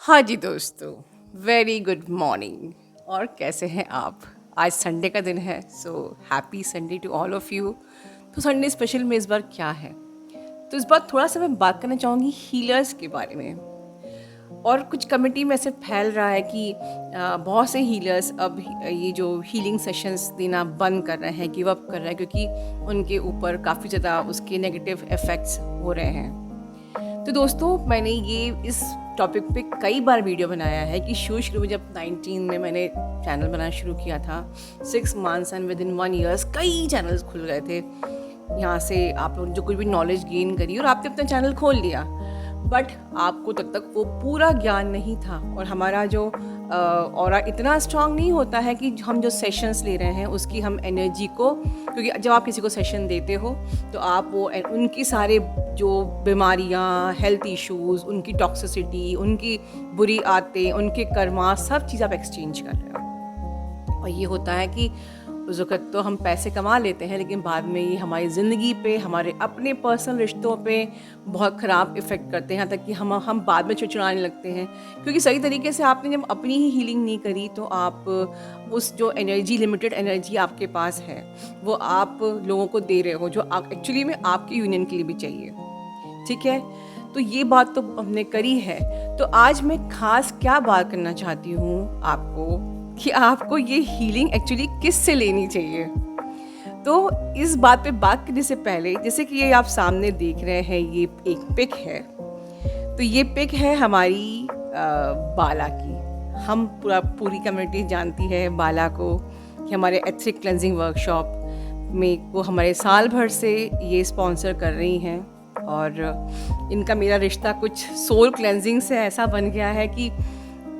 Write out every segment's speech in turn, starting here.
हाँ जी दोस्तों, very good morning. और कैसे हैं आप? आज संडे का दिन है, so happy Sunday to all of you. तो संडे स्पेशल में इस बार क्या है? तो इस बार थोड़ा सा मैं बात करना चाहूँगी हीलर्स के बारे में। और कुछ कम्युनिटी में ऐसे फैल रहा है कि बहुत से हीलर्स अब ये जो हीलिंग सेशंस देना बंद कर रहे हैं, गिव अप कर रहे हैं, क्योंकि उनके ऊपर काफ़ी ज़्यादा उसके नेगेटिव इफ़ेक्ट्स हो रहे हैं। तो दोस्तों, मैंने ये इस टॉपिक पे कई बार वीडियो बनाया है कि शुरू शुरू में जब 19 में मैंने चैनल बनाना शुरू किया था, 6 months and with in 1 years कई चैनल्स खुल गए थे। यहाँ से आप लोग जो कुछ भी नॉलेज गेन करी और आपने अपना चैनल खोल लिया, बट आपको तब तक वो पूरा ज्ञान नहीं था। और हमारा जो ऑरा इतना स्ट्रांग नहीं होता है कि हम जो सेशंस ले रहे हैं उसकी हम एनर्जी को, क्योंकि जब आप किसी को सेशन देते हो तो आप वो उनकी सारे जो बीमारियाँ, हेल्थ इश्यूज, उनकी टॉक्सिसिटी, उनकी बुरी आदतें, उनके कर्मा, सब चीज़ आप एक्सचेंज कर रहे हो। और ये होता है कि उस वक़्त तो हम पैसे कमा लेते हैं, लेकिन बाद में ये हमारी ज़िंदगी पे, हमारे अपने पर्सनल रिश्तों पे बहुत ख़राब इफ़ेक्ट करते हैं, यहाँ तक कि हम बाद में चिड़चिड़ाने लगते हैं। क्योंकि सही तरीके से आपने जब अपनी ही हीलिंग नहीं करी, तो आप उस जो एनर्जी, लिमिटेड एनर्जी आपके पास है, वो आप लोगों को दे रहे हो, जो आप एक्चुअली में आपके यूनियन के लिए भी चाहिए। ठीक है? तो ये बात तो हमने करी है। तो आज मैं ख़ास क्या बात करना चाहती हूँ आपको, कि आपको ये हीलिंग एक्चुअली किससे लेनी चाहिए। तो इस बात पे बात करने से पहले, जैसे कि ये आप सामने देख रहे हैं, ये एक पिक है। तो ये पिक है हमारी बाला की। हम पूरी कम्युनिटी जानती है बाला को, कि हमारे एथिक क्लेंजिंग वर्कशॉप में वो हमारे साल भर से ये स्पॉन्सर कर रही हैं। और इनका मेरा रिश्ता कुछ सोल क्लेंजिंग से ऐसा बन गया है कि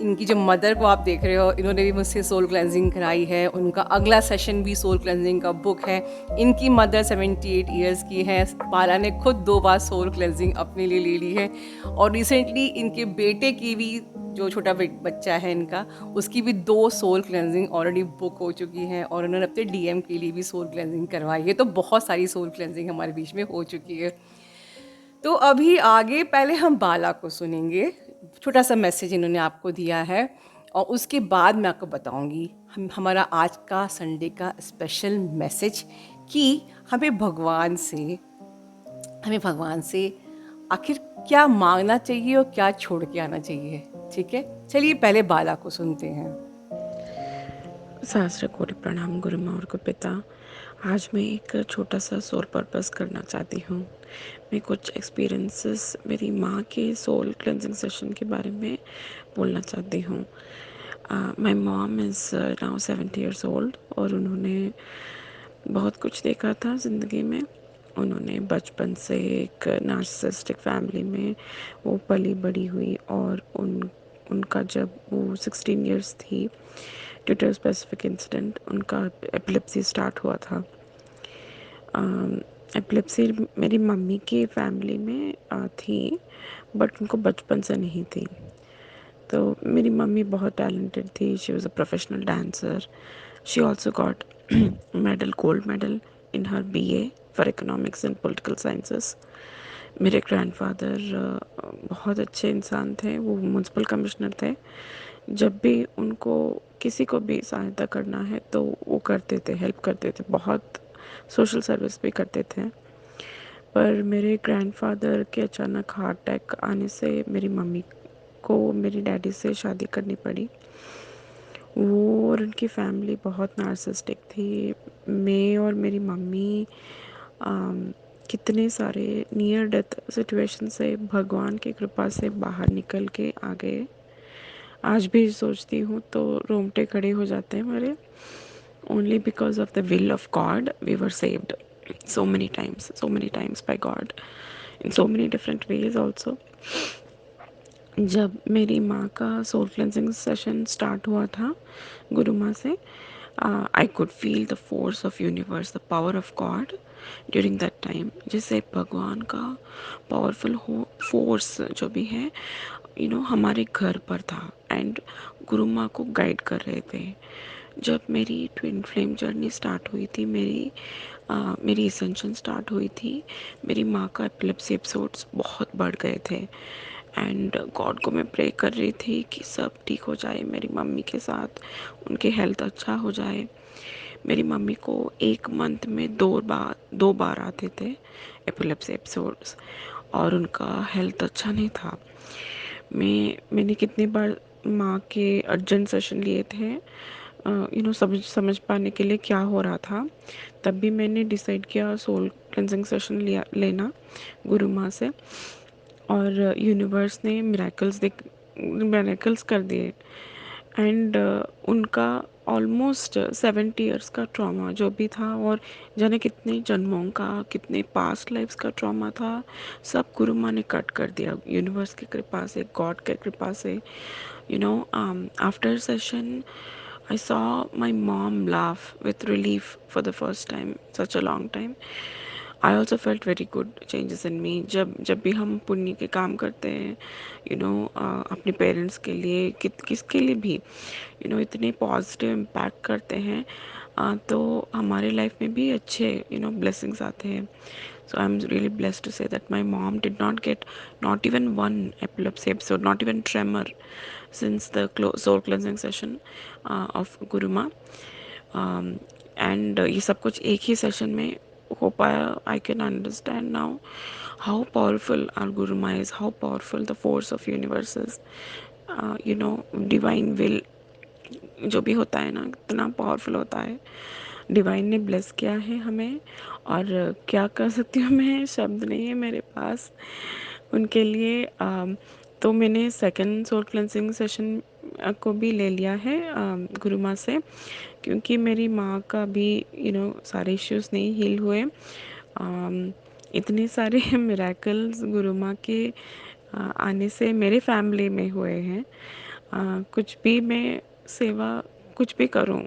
इनकी जो मदर को आप देख रहे हो, इन्होंने भी मुझसे सोल क्लेंजिंग कराई है। उनका अगला सेशन भी सोल क्लेंजिंग का बुक है। इनकी मदर 78 ईयर्स की है। बाला ने खुद 2 बार सोल क्लेंजिंग अपने लिए ले ली है। और रिसेंटली इनके बेटे की भी, जो छोटा बच्चा है इनका, उसकी भी 2 सोल क्लेंजिंग ऑलरेडी बुक हो चुकी हैं। और उन्होंने अपने डीएम के लिए भी सोल क्लेंजिंग करवाई है। तो बहुत सारी सोल क्लेंजिंग हमारे बीच में हो चुकी है। तो अभी आगे पहले हम बाला को सुनेंगे, छोटा सा मैसेज इन्होंने आपको दिया है, और उसके बाद मैं आपको बताऊंगी हमारा आज का संडे का स्पेशल मैसेज, कि हमें भगवान से हमें भगवान से आखिर क्या मांगना चाहिए और क्या छोड़ के आना चाहिए। ठीक है, चलिए पहले बाला को सुनते हैं। सहस्र कोटि प्रणाम गुरु माँ और गुरुपिता। आज मैं एक छोटा सा सोल पर्पस करना चाहती हूँ। मैं कुछ एक्सपीरियंसेस मेरी माँ के सोल क्लेंजिंग सेशन के बारे में बोलना चाहती हूँ। My mom is now 70 years old और उन्होंने बहुत कुछ देखा था ज़िंदगी में। उन्होंने बचपन से एक नार्सिसिस्टिक फैमिली में वो पली बड़ी हुई और उनका जब वो 16 ईयर्स थी, ड्यू टू स्पेसिफिक इंसिडेंट उनका एपिलेप्सी स्टार्ट हुआ था। एपिलेप्सी मेरी मम्मी की फैमिली में थी, बट उनको बचपन से नहीं थी। तो मेरी मम्मी बहुत टैलेंटेड थी। She was a professional dancer. She also got medal, gold medal in her BA for economics and political sciences. मेरे ग्रैंडफादर बहुत अच्छे इंसान थे। वो म्यूनसिपल कमिश्नर थे। जब भी उनको किसी को भी सहायता करना है तो वो करते थे, हेल्प करते थे, बहुत सोशल सर्विस भी करते थे। पर मेरे ग्रैंडफादर के अचानक हार्ट अटैक आने से मेरी मम्मी को मेरी डैडी से शादी करनी पड़ी। वो और उनकी फैमिली बहुत नार्सिसिस्टिक थी। मैं और मेरी मम्मी कितने सारे नियर डेथ सिचुएशन से भगवान की कृपा से बाहर निकल के आ गए। आज भी सोचती हूँ तो रोंगटे खड़े हो जाते हैं मेरे। Only because of the will of God we were saved so many times by God in so many different ways also. जब मेरी माँ का सोल क्लेंजिंग सेशन स्टार्ट हुआ था गुरु माँ से, I could feel the force of universe, the power of God during that time. जैसे भगवान का पावरफुल हो फोर्स जो भी है हमारे घर पर था एंड गुरु माँ को गाइड कर रहे थे। जब मेरी ट्विन फ्लेम जर्नी स्टार्ट हुई थी, मेरी एसेंशन स्टार्ट हुई थी, मेरी माँ का एपिलेप्सी एपिसोड्स बहुत बढ़ गए थे एंड गॉड को मैं प्रे कर रही थी कि सब ठीक हो जाए मेरी मम्मी के साथ, उनकी हेल्थ अच्छा हो जाए। मेरी मम्मी को एक मंथ में दो बार आते थे एपिलेप्सी एपिसोड्स, और उनका हेल्थ अच्छा नहीं था। मैंने कितनी बार माँ के अर्जेंट सेशन लिए थे, समझ पाने के लिए क्या हो रहा था। तब भी मैंने डिसाइड किया सोल क्लेंजिंग सेशन लेना गुरु माँ से, और यूनिवर्स ने मिरेकल्स कर दिए। एंड उनका ऑलमोस्ट 70 इयर्स का ट्रॉमा जो भी था, और जाने कितने जन्मों का, कितने पास्ट लाइफ्स का ट्रॉमा था, सब गुरु माँ ने कट कर दिया यूनिवर्स की कृपा से, गॉड के कृपा से। After session, I saw my mom laugh with relief for the first time, such a long time. I also felt very good changes in me. जब भी हम पुण्य के काम करते हैं, अपने पेरेंट्स के लिए, किसके लिए भी, इतने पॉजिटिव इम्पैक्ट करते हैं, तो हमारे लाइफ में भी अच्छे ब्लेसिंग्स आते हैं. So I'm really blessed to say that my mom did not get not even one epilepsy episode, not even tremor since the soul cleansing session of Guru Ma. And ये सब कुछ एक ही सेशन में हो पाया. I can understand now how powerful are Guru Ma is, how powerful the force of universe is. Divine will जो भी होता है ना, इतना पावरफुल होता है. डिवाइन ने ब्लेस किया है हमें, और क्या कर सकती हूँ मैं, शब्द नहीं है मेरे पास उनके लिए. तो मैंने सेकंड सोल क्लेंसिंग सेशन को भी ले लिया है गुरु माँ से, क्योंकि मेरी माँ का भी सारे इश्यूज नहीं हील हुए. इतने सारे मिरेकल्स गुरु माँ के आने से मेरे फैमिली में हुए हैं. कुछ भी मैं सेवा कुछ भी करूं,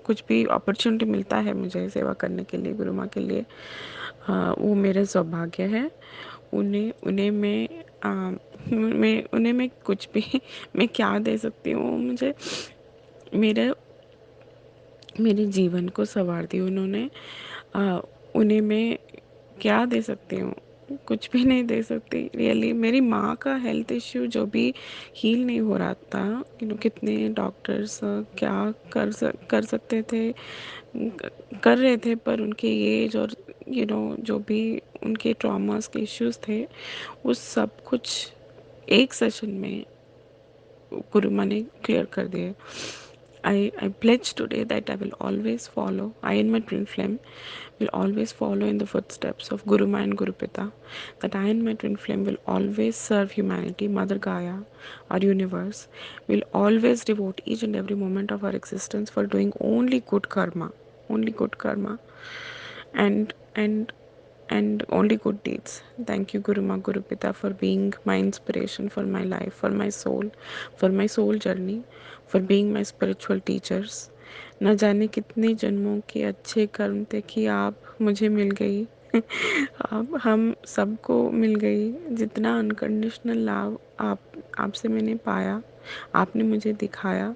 कुछ भी अपॉर्चुनिटी मिलता है मुझे सेवा करने के लिए गुरु माँ के लिए, वो मेरा सौभाग्य है. उन्हें उन्हें मैं कुछ भी मैं क्या दे सकती हूँ. मुझे मेरे मेरे जीवन को संवार दी उन्होंने. उन्हें मैं क्या दे सकती हूँ, कुछ भी नहीं दे सकती रियली. मेरी माँ का हेल्थ इश्यू जो भी हील नहीं हो रहा था, कितने डॉक्टर्स क्या कर सकते थे, कर रहे थे, पर उनके एज और जो भी उनके ट्रॉमास के इश्यूज थे, वो सब कुछ एक सेशन में गुरु माँ ने क्लियर कर दिए. I pledge today that I will always follow, I and my twin flame will always follow in the footsteps of Guru Ma and Guru Pita, that I and my twin flame will always serve humanity, Mother Gaia, our universe, will always devote each and every moment of our existence for doing only good karma, and and only good deeds. Thank you, Guru Ma, Guru Pita, for being my inspiration for my life, for my soul journey, for being my spiritual teachers. न जाने कितने जन्मों के अच्छे कर्म थे कि आप मुझे मिल गई. आप हम सबको मिल गई. जितना अनकंडीशनल लव आपसे मैंने पाया, आपने मुझे दिखाया,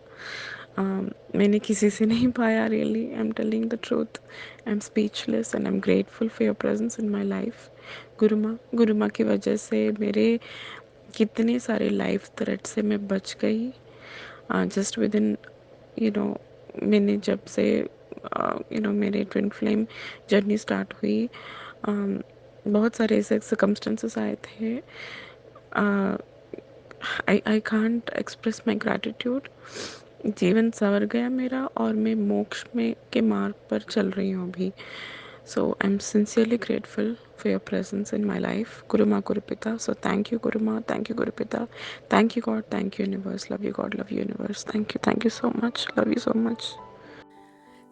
मैंने किसी से नहीं पाया. Really I am telling the truth. I am speechless and I am grateful for your presence in my life. गुरु माँ की वजह से मेरे कितने सारे लाइफ थ्रेट से मैं बच गई. जस्ट विद इन मैंने जब से मेरे ट्विन फ्लेम जर्नी स्टार्ट हुई, बहुत सारे ऐसे सर्कमस्टेंसेस आए थे. I can't express my gratitude. जीवन संवर गया मेरा, और मैं मोक्ष में के मार्ग पर चल रही हूँ अभी. So I am sincerely grateful for your presence in my life. Guru Ma, Guru Pita. So thank you, Guru Ma. Thank you, Guru Pita. Thank you, God. Thank you, universe. Love you, God. Love you, universe. Thank you. Thank you so much. Love you so much.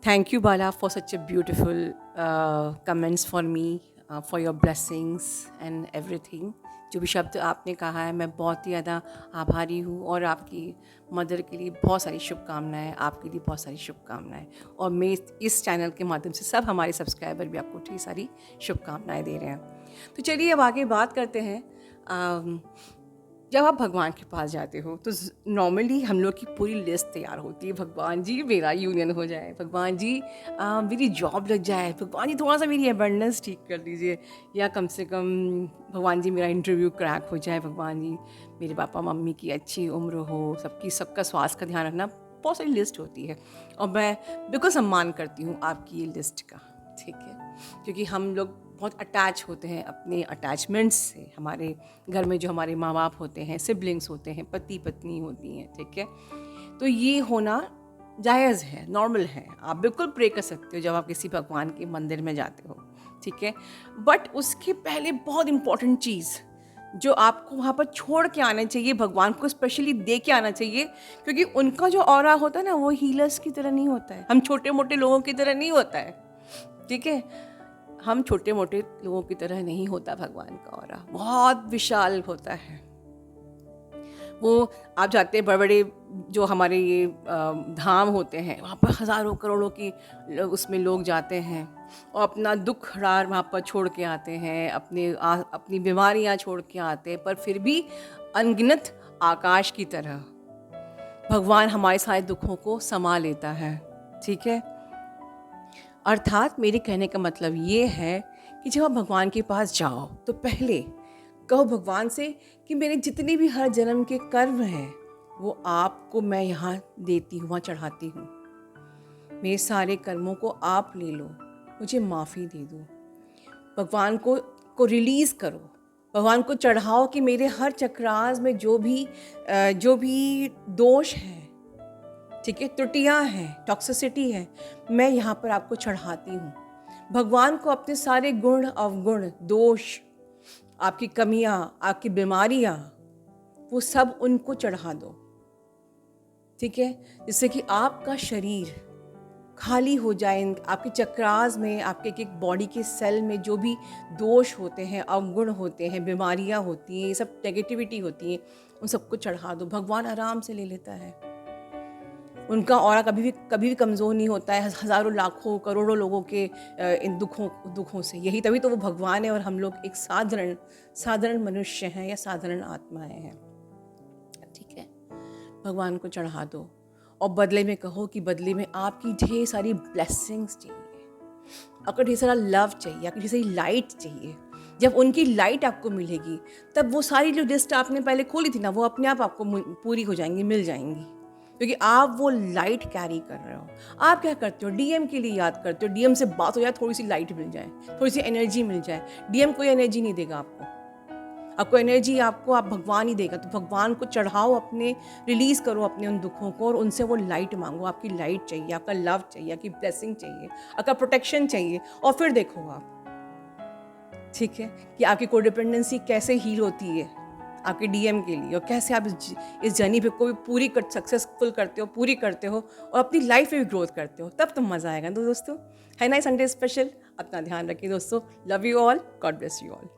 Thank you, Bala, for such a beautiful comments for me, for your blessings and everything. जो भी शब्द आपने कहा है, मैं बहुत ही ज़्यादा आभारी हूँ, और आपकी मदर के लिए बहुत सारी शुभकामनाएं, आपके लिए बहुत सारी शुभकामनाएं, और मैं इस चैनल के माध्यम से सब हमारे सब्सक्राइबर भी आपको ढेर सारी शुभकामनाएं दे रहे हैं. तो चलिए अब आगे बात करते हैं. जब आप भगवान के पास जाते हो तो नॉर्मली हम लोग की पूरी लिस्ट तैयार होती है। भगवान जी मेरा यूनियन हो जाए, भगवान जी मेरी जॉब लग जाए, भगवान जी थोड़ा सा मेरी अबंडेंस ठीक कर दीजिए, या कम से कम भगवान जी मेरा इंटरव्यू क्रैक हो जाए, भगवान जी मेरे पापा मम्मी की अच्छी उम्र हो, सबका स्वास्थ्य का ध्यान रखना। बहुत सारी लिस्ट होती है और मैं बिल्कुल सम्मान करती हूँ आपकी ये लिस्ट का, ठीक है, क्योंकि हम लोग बहुत अटैच होते हैं अपने अटैचमेंट्स से। हमारे घर में जो हमारे माँ बाप होते हैं, सिबलिंग्स होते हैं, पति पत्नी होती हैं, ठीक है, तो ये होना जायज़ है, नॉर्मल है। आप बिल्कुल प्रे कर सकते हो जब आप किसी भगवान के मंदिर में जाते हो, ठीक है, बट उसके पहले बहुत इंपॉर्टेंट चीज़ जो आपको वहाँ पर छोड़ के आना चाहिए, भगवान को स्पेशली दे के आना चाहिए, क्योंकि उनका जो ऑरा होता है ना, वो हीलर्स की तरह नहीं होता है, हम छोटे मोटे लोगों की तरह नहीं होता है, ठीक है, हम छोटे मोटे लोगों की तरह नहीं होता। भगवान का ऑरा बहुत विशाल होता है। वो आप जाते हैं बड़े बड़े जो हमारे ये धाम होते हैं, वहाँ पर हज़ारों करोड़ों की उसमें लोग जाते हैं और अपना दुख रार वहाँ पर छोड़ के आते हैं, अपनी बीमारियाँ छोड़ के आते हैं, पर फिर भी अनगिनत आकाश की तरह भगवान हमारे सारे दुखों को समा लेता है, ठीक है। अर्थात मेरे कहने का मतलब ये है कि जब आप भगवान के पास जाओ तो पहले कहो भगवान से कि मेरे जितने भी हर जन्म के कर्म हैं वो आपको मैं यहाँ देती हूँ, वहाँ चढ़ाती हूँ। मेरे सारे कर्मों को आप ले लो, मुझे माफ़ी दे दो। भगवान को रिलीज़ करो, भगवान को चढ़ाओ कि मेरे हर चक्रास में जो भी दोष है, ठीक है, त्रुटियाँ हैं, टॉक्सिसिटी है, मैं यहाँ पर आपको चढ़ाती हूँ। भगवान को अपने सारे गुण अवगुण दोष, आपकी कमियाँ, आपकी बीमारियाँ, वो सब उनको चढ़ा दो, ठीक है, जिससे कि आपका शरीर खाली हो जाए। आपके चक्रास में, आपके एक बॉडी के सेल में जो भी दोष होते हैं, अवगुण होते हैं, बीमारियाँ होती हैं, ये सब नेगेटिविटी होती हैं, उन सबको चढ़ा दो। भगवान आराम से ले लेता है। उनका ऑरा कभी भी कमज़ोर नहीं होता है हज़ारों लाखों करोड़ों लोगों के इन दुखों से। यही तभी तो वो भगवान है और हम लोग एक साधारण मनुष्य हैं या साधारण आत्माएं हैं, ठीक है। भगवान को चढ़ा दो और बदले में कहो कि बदले में आपकी ढेर सारी ब्लेसिंग्स चाहिए, आपका ढेर सारा लव चाहिए, आपकी ढेर सारी लाइट चाहिए। जब उनकी लाइट आपको मिलेगी तब वो सारी जो लिस्ट आपने पहले खोली थी ना, वो अपने आप आपको पूरी हो जाएंगी, मिल जाएंगी, क्योंकि आप वो लाइट कैरी कर रहे हो। आप क्या करते हो, डीएम के लिए याद करते हो, डीएम से बात हो जाए, थोड़ी सी लाइट मिल जाए, थोड़ी सी एनर्जी मिल जाए। डीएम कोई एनर्जी नहीं देगा आपको एनर्जी आप भगवान ही देगा। तो भगवान को चढ़ाओ, अपने रिलीज़ करो अपने उन दुखों को और उनसे वो लाइट मांगो। आपकी लाइट चाहिए, आपका लव चाहिए, आपकी ब्लेसिंग चाहिए, आपका प्रोटेक्शन चाहिए, और फिर देखो आप, ठीक है, कि आपकी कोडिपेंडेंसी कैसे हील होती है आपके डीएम के लिए, और कैसे आप इस जर्नी पे कोई पूरी सक्सेसफुल करते हो, पूरी करते हो और अपनी लाइफ में भी ग्रोथ करते हो, तब तो मज़ा आएगा। तो दोस्तों, है ना संडे स्पेशल। अपना ध्यान रखिए दोस्तों। Love you all, God bless you all.